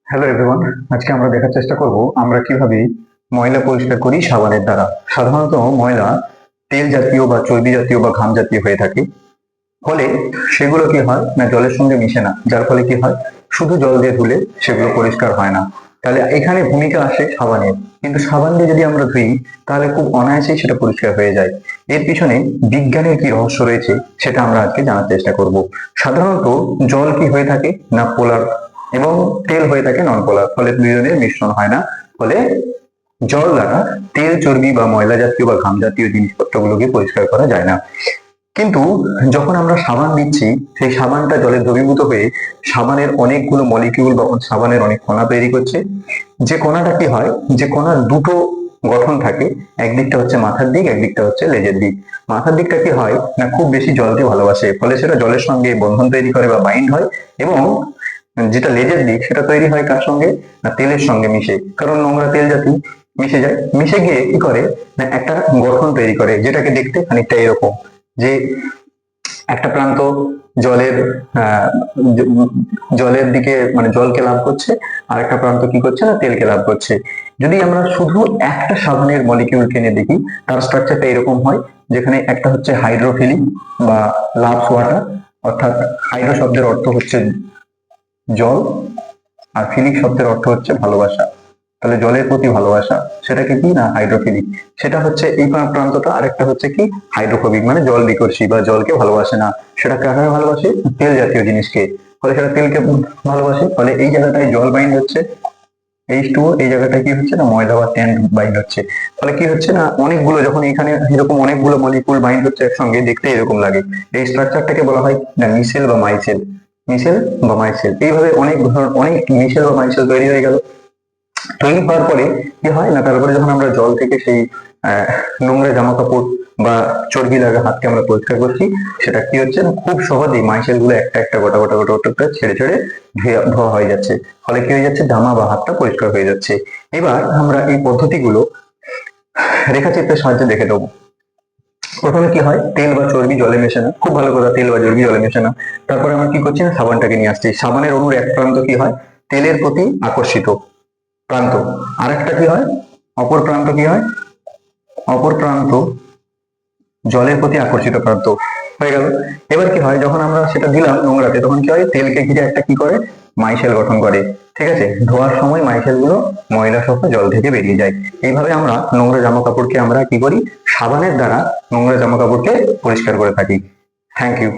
Hello everyone, আজকে আমরা দেখার চেষ্টা করব আমরা কিভাবে ময়লা পরিষ্কার করি সাবানের দ্বারা। সাধারণত ময়লা তেল জাতীয় বা চর্বি জাতীয় বা ঘাম জাতীয় হয়ে থাকে। ফলে সেগুলো কি হয় না জলের সঙ্গে মিশে না, যার ফলে কি হয় শুধু জল দিয়ে ধুলে সেগুলো পরিষ্কার হয় না। তাহলে এখানে ভূমিকা আসে সাবানের, কিন্তু সাবান দিয়ে যদি আমরা ধুই তাহলে খুব অনায়াসেই সেটা পরিষ্কার হয়ে যায়। এর পিছনে বিজ্ঞানের কি রহস্য রয়েছে সেটা আমরা আজকে জানার চেষ্টা করব। সাধারণত জল কি হয়ে থাকে না পোলার, এবং তেল হয়ে থাকে নন পোলার, ফলে দুজনের মিশ্রণ হয় না। ফলে জল দ্বারা তেল চর্বি বা ময়লা জাতীয় বা ঘাম জাতীয় জিনিসপত্রগুলোকে পরিষ্কার করা যায় না। কিন্তু যখন আমরা সাবান দিচ্ছি সেই সাবানটা জলে দ্রবীভূত হয়ে সাবানের অনেকগুলো মলিকিউল বা সাবানের অনেক কণা তৈরি করছে। যে কণাটা কি হয়, যে কণার দুটো গঠন থাকে, একদিকটা হচ্ছে মাথার দিক, একদিকটা হচ্ছে লেজের দিক। মাথার দিকটা কি হয় না খুব বেশি জলকে ভালোবাসে, ফলে সেটা জলের সঙ্গে বন্ধন তৈরি করে বা বাইন্ড হয়। এবং যেটা লেজের দিক সেটা তৈরি হয় কার সঙ্গে না তেলের সঙ্গে মিশে, কারণ নোংরা তেল জাতীয় মিশে যায়, মিশে গিয়ে কি করে না একটা গঠন তৈরি করে যেটাকে দেখতে খানিকটা এরকম, যে একটা প্রান্ত জলের আহ, জলের দিকে মানে জলকে লাভ করছে, আর একটা প্রান্ত কি করছে না তেলকে লাভ করছে। যদি আমরা শুধু একটা সাবানের মলিকিউল কিনে দেখি তার স্ট্রাকচারটা এরকম হয়, যেখানে একটা হচ্ছে হাইড্রোফিলিক বা লাভস ওয়াটার, অর্থাৎ হাইড্রো শব্দের অর্থ হচ্ছে জল, আর ফিলিক শব্দের অর্থ হচ্ছে ভালোবাসা। তাহলে জলের প্রতি ভালোবাসা সেটাকে কি না হাইড্রোফিলিক, সেটা হচ্ছে এই প্রান্তটা। আরেকটা হচ্ছে কি হাইড্রোফোবিক, মানে জল বিকর্ষী বা জলকে ভালোবাসে না। সেটা কাকে ভালোবাসে, তেল জাতীয় জিনিসকে, ফলে সেটা তেলকে ভালোবাসে। ফলে এই জায়গাটায় জল বাইন্ড হচ্ছে H2O, এই জায়গাটায় কি হচ্ছে না ময়লা বা ট্যান বাইন্ড হচ্ছে। ফলে কি হচ্ছে না অনেকগুলো, যখন এখানে এরকম অনেকগুলো মলিকুল বাইন্ড হচ্ছে একসঙ্গে, দেখতে এরকম লাগে। এই স্ট্রাকচারটাকে বলা হয় না মিসেল বা মাইসেল। মিসেল বা মাইসেল, এইভাবে অনেক মিসেল বা মাইসেল তৈরি হয়ে গেল। তৈরি হওয়ার পরে কি হয় না, তারপরে যখন আমরা জল থেকে সেই আহ, নোংরা জামা কাপড় বা চর্বি লাগা হাতকে আমরা পরিষ্কার করছি, সেটা কি হচ্ছে না খুব সহজেই মাইসেল গুলো একটা একটা গোটা গোটা গোটা গোটা করে ছেড়ে ছেড়ে ধোয়া হয়ে যাচ্ছে। ফলে কি হয়ে যাচ্ছে, জামা বা হাতটা পরিষ্কার হয়ে যাচ্ছে। এবার আমরা এই পদ্ধতিগুলো রেখাচিত্রের সাহায্যে দেখে দেবো। প্রথমে কি হয়, তেল বা চর্বি জলে মেশে না, খুব ভালো কথা, তেল বা চর্বি জলে মেশে না। তারপরে আমরা কি করছি না সাবানটাকে নিয়ে আসছি, সাবানের অণুর এক প্রান্ত কি হয় তেলের প্রতি আকর্ষিত প্রান্ত, আর একটা কি হয় অপর প্রান্ত কি হয়, অপর প্রান্ত জলের প্রতি আকর্ষিত প্রান্ত হয়ে গেল। এবার কি হয়, যখন আমরা সেটা দিলাম নোংরাতে তখন কি হয় তেলকে ঘিরে একটা কি করে মাইসেল গঠন করে। ঠিক আছে, ধোয়ার সময় মাইসেল গুলো ময়লা সহ জল থেকে বেরিয়ে যায়। এইভাবে আমরা নোংরা জামা কাপড়কে আমরা কি করি, সাবানের দ্বারা নোংরা জামা কাপড়কে পরিষ্কার করে থাকি। Thank you.